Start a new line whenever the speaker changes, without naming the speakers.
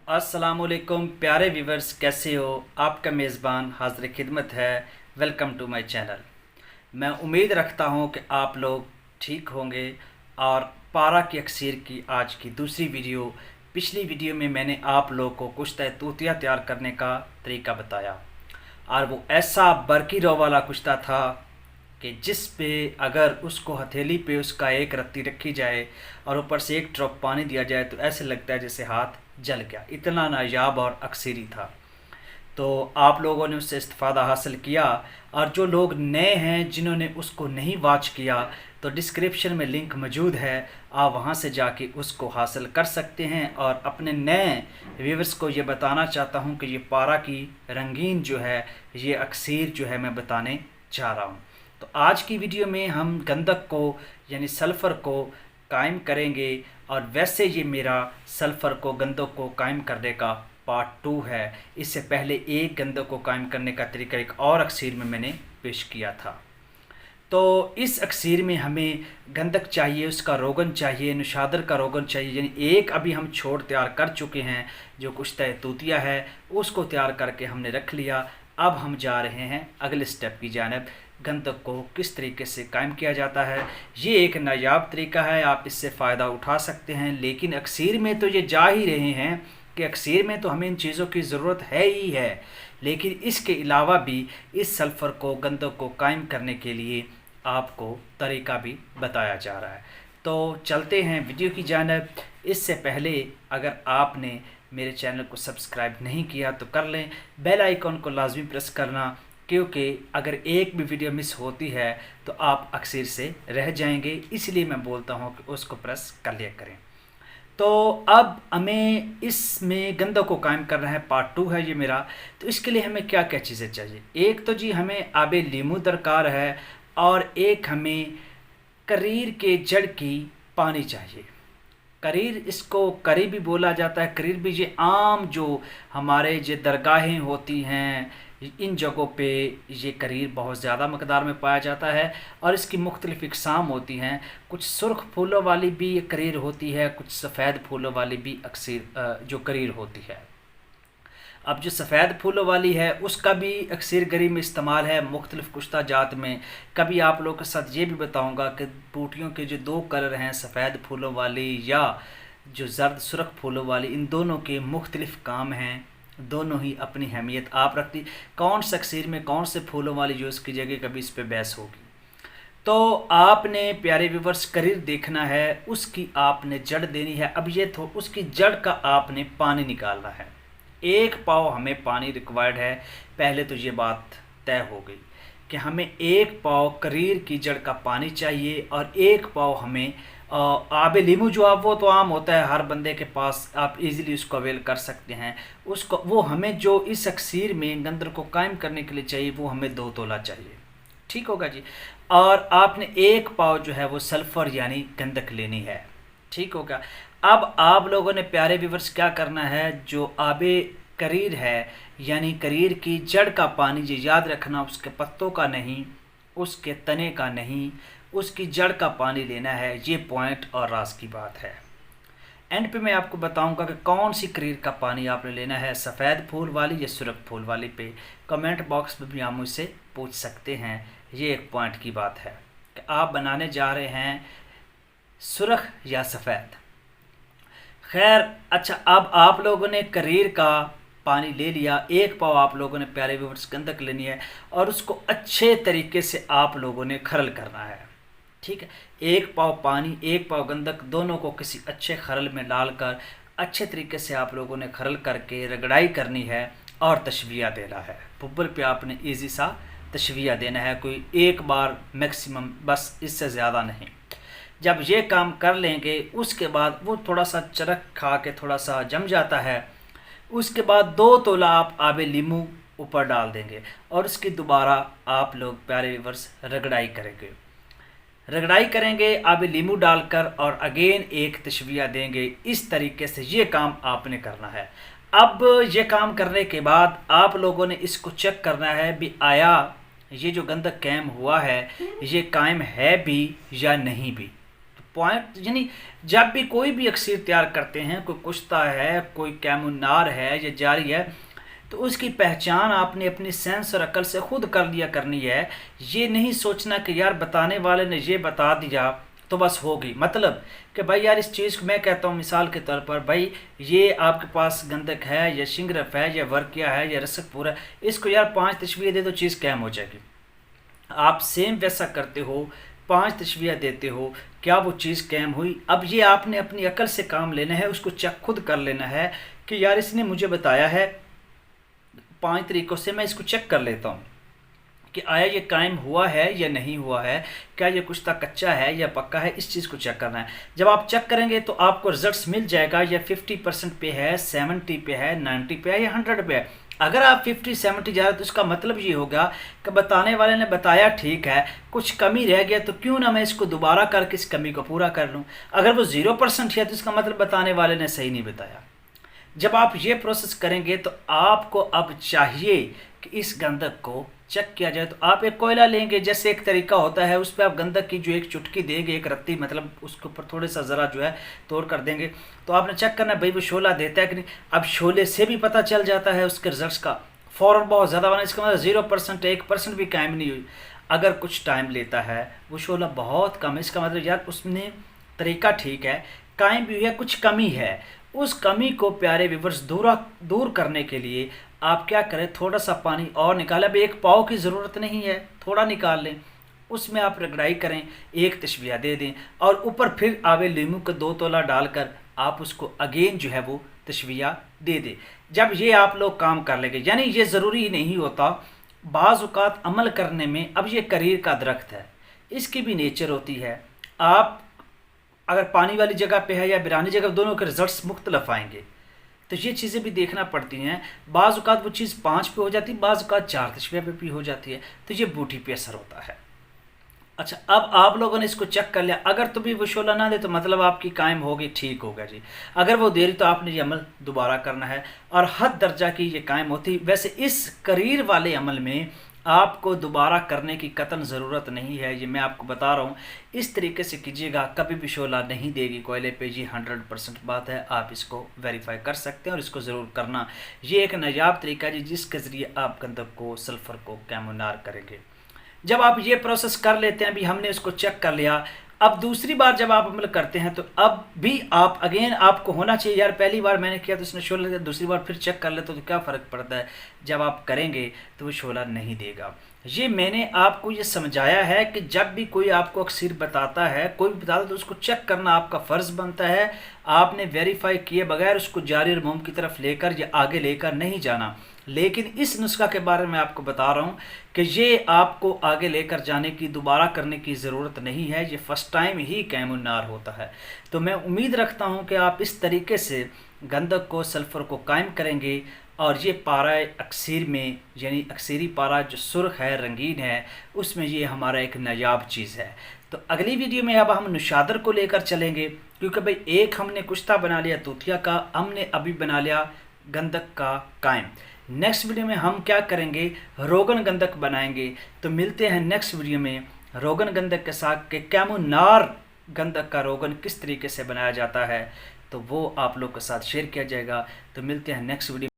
अस्सलामुअलैकुम प्यारे व्यूवर्स, कैसे हो। आपका मेज़बान हाज़िर खिदमत है। Welcome to my channel. मैं उम्मीद रखता हूं कि आप लोग ठीक होंगे। और पारा की अक्सीर की आज की दूसरी वीडियो, पिछली वीडियो में मैंने आप लोगों को कुश्ता तूतिया तैयार करने का तरीका बताया, और वो ऐसा बरकी रो वाला कुश्ता था कि जिस पे अगर उसको हथेली पे उसका एक रत्ती रखी जाए और ऊपर से एक ड्रॉप पानी दिया जाए तो ऐसे लगता है जैसे हाथ जल गया। इतना नायाब और अक्सरी था। तो आप लोगों ने उससे इस्तिफ़ादा हासिल किया, और जो लोग नए हैं जिन्होंने उसको नहीं वॉच किया तो डिस्क्रिप्शन में लिंक मौजूद है, आप वहां से जाके उसको हासिल कर सकते हैं। और अपने नए व्यूवर्स को ये बताना चाहता हूं कि ये पारा की रंगीन जो है, ये अक्सीर जो है मैं बताने जा रहा हूं। तो आज की वीडियो में हम गंधक को यानी सल्फ़र को कायम करेंगे, और वैसे ये मेरा सल्फ़र को गंधक को कायम करने का पार्ट 2 है। इससे पहले एक गंधक को कायम करने का तरीका एक और अक्सीर में मैंने पेश किया था। तो इस अक्सीर में हमें गंधक चाहिए, उसका रोगन चाहिए, नुशादर का रोगन चाहिए। यानी एक अभी हम छोड़ तैयार कर चुके हैं जो कुश्ता तूतिया है, उसको तैयार करके हमने रख लिया। अब हम जा रहे हैं अगले स्टेप की जानिब, गंधक को किस तरीके से कायम किया जाता है। ये एक नायाब तरीका है, आप इससे फ़ायदा उठा सकते हैं। लेकिन अक्सीर में तो ये जा ही रहे हैं कि अक्सीर में तो हमें इन चीज़ों की ज़रूरत है ही है, लेकिन इसके अलावा भी इस सल्फ़र को गंधक को कायम करने के लिए आपको तरीका भी बताया जा रहा है। तो चलते हैं वीडियो की जानिब। इससे पहले अगर आपने मेरे चैनल को सब्सक्राइब नहीं किया तो कर लें, बेल आइकॉन को लाजमी प्रेस करना, क्योंकि अगर एक भी वीडियो मिस होती है तो आप अक्सर से रह जाएंगे। इसलिए मैं बोलता हूं कि उसको प्रेस कर लिया करें। तो अब हमें इसमें गंधक को कायम करना है, पार्ट 2 है ये मेरा। तो इसके लिए हमें क्या क्या चीज़ें चाहिए। एक तो जी हमें आबे लीमू दरकार है, और एक हमें करीर के जड़ की पानी चाहिए। करीर, इसको करी भी बोला जाता है। करीर भी ये आम जो हमारे जो दरगाहें होती हैं, इन जगहों पे ये करीर बहुत ज़्यादा मकदार में पाया जाता है, और इसकी मुख्तलिफ़ इक़साम होती हैं। कुछ सुर्ख फूलों वाली भी ये करीर होती है, कुछ सफ़ेद फूलों वाली भी अक्सर जो करीर होती है। अब जो सफ़ेद फूलों वाली है उसका भी अक्सर गरी में इस्तेमाल है मुख्तलिफ़ कुश्ता जात में। कभी आप लोगों के साथ ये भी बताऊंगा कि बूटियों के जो दो कलर हैं, सफ़ेद फूलों वाली या जो जर्द सुरख फूलों वाली, इन दोनों के मुख्तलिफ़ काम हैं। दोनों ही अपनी अहमियत आप रखती। कौन सा अक्सर में कौन से फूलों वाली यूज़ की जाएगी, कभी इस पर बहस होगी। तो आपने प्यारे व्यूवर्स करीर देखना है, उसकी आपने जड़ देनी है। अब ये तो उसकी जड़ का आपने पानी निकालना है। एक पाव हमें पानी रिक्वायर्ड है। पहले तो ये बात तय हो गई कि हमें एक पाव करीर की जड़ का पानी चाहिए, और एक पाव हमें आबे लीमू जो आप वो तो आम होता है हर बंदे के पास, आप इजीली उसको अवेल कर सकते हैं। उसको वो हमें जो इस अक्सीर में गंधक को कायम करने के लिए चाहिए वो हमें 2 तोला चाहिए। ठीक होगा जी। और आपने एक पाव जो है वो सल्फ़र यानी गंधक लेनी है। ठीक होगा। अब आप लोगों ने प्यारे व्यूवर्स क्या करना है, जो आबे करीर है यानी करीर की जड़ का पानी, ये याद रखना, उसके पत्तों का नहीं, उसके तने का नहीं, उसकी जड़ का पानी लेना है। ये पॉइंट और राज की बात है। एंड पे मैं आपको बताऊंगा कि कौन सी करीर का पानी आपने लेना है, सफ़ेद फूल वाली या सुर्ख फूल वाली। पे कमेंट बॉक्स में भी आप मुझसे पूछ सकते हैं। ये एक पॉइंट की बात है कि आप बनाने जा रहे हैं सुर्ख या सफ़ेद। खैर अच्छा, अब आप लोगों ने करीर का पानी ले लिया। एक पाव आप लोगों ने प्यारे व्यूवर्स गंधक लेनी है, और उसको अच्छे तरीके से आप लोगों ने खरल करना है। ठीक है। एक पाव पानी एक पाव गंधक, दोनों को किसी अच्छे खरल में डालकर अच्छे तरीके से आप लोगों ने खरल करके रगड़ाई करनी है और तशविया देना है। बुब्बल पे आपने ईजी सा तशविया देना है, कोई एक बार मैक्सिमम, बस इससे ज़्यादा नहीं। जब ये काम कर लेंगे उसके बाद वो थोड़ा सा चरक खा के थोड़ा सा जम जाता है। उसके बाद 2 तोला आप आबे लीमू ऊपर डाल देंगे, और उसकी दोबारा आप लोग प्यारे व्यूवर्स रगड़ाई करेंगे। रगड़ाई करेंगे आबे लीमू डालकर, और अगेन एक तशविया देंगे। इस तरीके से ये काम आपने करना है। अब ये काम करने के बाद आप लोगों ने इसको चेक करना है भी आया ये जो गंधक कायम हुआ है ये कायम है भी या नहीं भी। पॉइंट, यानी जब भी कोई भी अक्सीर तैयार करते हैं, कोई कुश्ता है, कोई कैमुनार है या जारी है, तो उसकी पहचान आपने अपनी सेंस और अकल से खुद कर लिया करनी है। ये नहीं सोचना कि यार बताने वाले ने ये बता दिया तो बस होगी, मतलब कि भाई यार इस चीज़ को मैं कहता हूँ मिसाल के तौर पर, भाई ये आपके पास गंधक है या शिंगरफ है या वर्किया है या रसकपुर है, इसको यार 5 तशबीह दे दो चीज़ कैम हो जाएगी। आप सेम वैसा करते हो, 5 तशबीह देते हो, क्या वो चीज़ कैम हुई? अब ये आपने अपनी अकल से काम लेना है, उसको चेक खुद कर लेना है कि यार इसने मुझे बताया है 5 तरीक़ों से, मैं इसको चेक कर लेता हूँ कि आया ये कायम हुआ है या नहीं हुआ है, क्या ये कुश्ता कच्चा है या पक्का है, इस चीज़ को चेक करना है। जब आप चेक करेंगे तो आपको रिजल्ट्स मिल जाएगा, या 50% पे है, 70 पे है, 90 पे है या 100 पे है। अगर आप 50-70 जा रहे तो इसका मतलब ये होगा कि बताने वाले ने बताया ठीक है, कुछ कमी रह गया तो क्यों ना मैं इसको दोबारा करके इस कमी को पूरा कर लूँ। अगर वो 0% है तो इसका मतलब बताने वाले ने सही नहीं बताया। जब आप ये प्रोसेस करेंगे तो आपको अब चाहिए कि इस गंधक को चेक किया जाए। तो आप एक कोयला लेंगे, जैसे एक तरीका होता है, उस पर आप गंधक की जो एक चुटकी देंगे, एक रत्ती, मतलब उसके ऊपर थोड़े सा ज़रा जो है तोड़ कर देंगे, तो आपने चेक करना भाई वो शोला देता है कि नहीं। अब शोले से भी पता चल जाता है उसके रिजल्ट्स का, फ़ौरन बहुत ज़्यादा बना, इसका मतलब 0%, 1% भी कायम नहीं हुई। अगर कुछ टाइम लेता है, वो शोला बहुत कम है, इसका मतलब यार उसने तरीका ठीक है, कायम भी हुई है, कुछ कमी है। उस कमी को प्यारे व्यूअर्स दूर करने के लिए आप क्या करें, थोड़ा सा पानी और निकालें। अब 1 पाव की ज़रूरत नहीं है, थोड़ा निकाल लें, उसमें आप रगड़ाई करें, 1 तशबीह दे दें और ऊपर फिर आवे लीमू का 2 तोला डालकर आप उसको अगेन जो है वो तशबीह दे दें। जब ये आप लोग काम कर लेंगे, यानी ये ज़रूरी नहीं होता, बाज़ औक़ात अमल करने में, अब ये करीर का दरख्त है, इसकी भी नेचर होती है। आप अगर पानी वाली जगह पे है या बिरानी जगह, दोनों के रिजल्ट्स मुख्तलिफ आएंगे, तो ये चीज़ें भी देखना पड़ती हैं। बाज़ औक़ात वो चीज़ 5 पे हो जाती है, बाज़ औक़ात 4 तशबीह पे भी हो जाती है, तो ये बूटी पे असर होता है। अच्छा, अब आप लोगों ने इसको चेक कर लिया, अगर तो भी वो शोला ना दे तो मतलब आपकी कायम होगी, ठीक होगा जी। अगर वो दे रही तो आपने ये अमल दोबारा करना है, और हद दर्जा की ये कायम होती। वैसे इस करीर वाले अमल में आपको दोबारा करने की कतन ज़रूरत नहीं है, ये मैं आपको बता रहा हूँ। इस तरीके से कीजिएगा, कभी भी शोला नहीं देगी कोयले पे, ये 100% बात है। आप इसको वेरीफाई कर सकते हैं और इसको ज़रूर करना। ये एक नायाब तरीका है जिसके ज़रिए आप गंधक को, सल्फ़र को कैमुनार करेंगे। जब आप ये प्रोसेस कर लेते हैं, अभी हमने उसको चेक कर लिया, अब दूसरी बार जब आप अमल करते हैं तो अब भी आप अगेन आपको होना चाहिए, यार पहली बार मैंने किया तो इसने शोला दिया, दूसरी बार फिर चेक कर लेते तो क्या फ़र्क पड़ता है। जब आप करेंगे तो वो शोला नहीं देगा। ये मैंने आपको ये समझाया है कि जब भी कोई आपको अक्सीर बताता है, कोई भी बताता है, तो उसको चेक करना आपका फ़र्ज़ बनता है। आपने वेरीफाई किए बगैर उसको जारी रमूम की तरफ लेकर या आगे लेकर नहीं जाना। लेकिन इस नुस्खा के बारे में आपको बता रहा हूँ कि ये आपको आगे लेकर जाने की, दोबारा करने की ज़रूरत नहीं है, ये फ़र्स्ट टाइम ही कैमुनार होता है। तो मैं उम्मीद रखता हूँ कि आप इस तरीके से गंधक को, सल्फ़र को कायम करेंगे और ये पारा अक्सीर में, यानी अक्सीरी पारा जो सुर्ख है, रंगीन है, उसमें ये हमारा एक नायाब चीज़ है। तो अगली वीडियो में अब हम नुशादर को लेकर चलेंगे, क्योंकि भाई एक हमने कुश्ता बना लिया तूतिया का, हमने अभी बना लिया गंधक का कायम। नेक्स्ट वीडियो में हम क्या करेंगे, रोगन गंधक बनाएंगे। तो मिलते हैं नेक्स्ट वीडियो में रोगन गंधक के साथ के कैमुनार गंधक का रोगन किस तरीके से बनाया जाता है, तो वो आप लोग के साथ शेयर किया जाएगा। तो मिलते हैं नेक्स्ट वीडियो।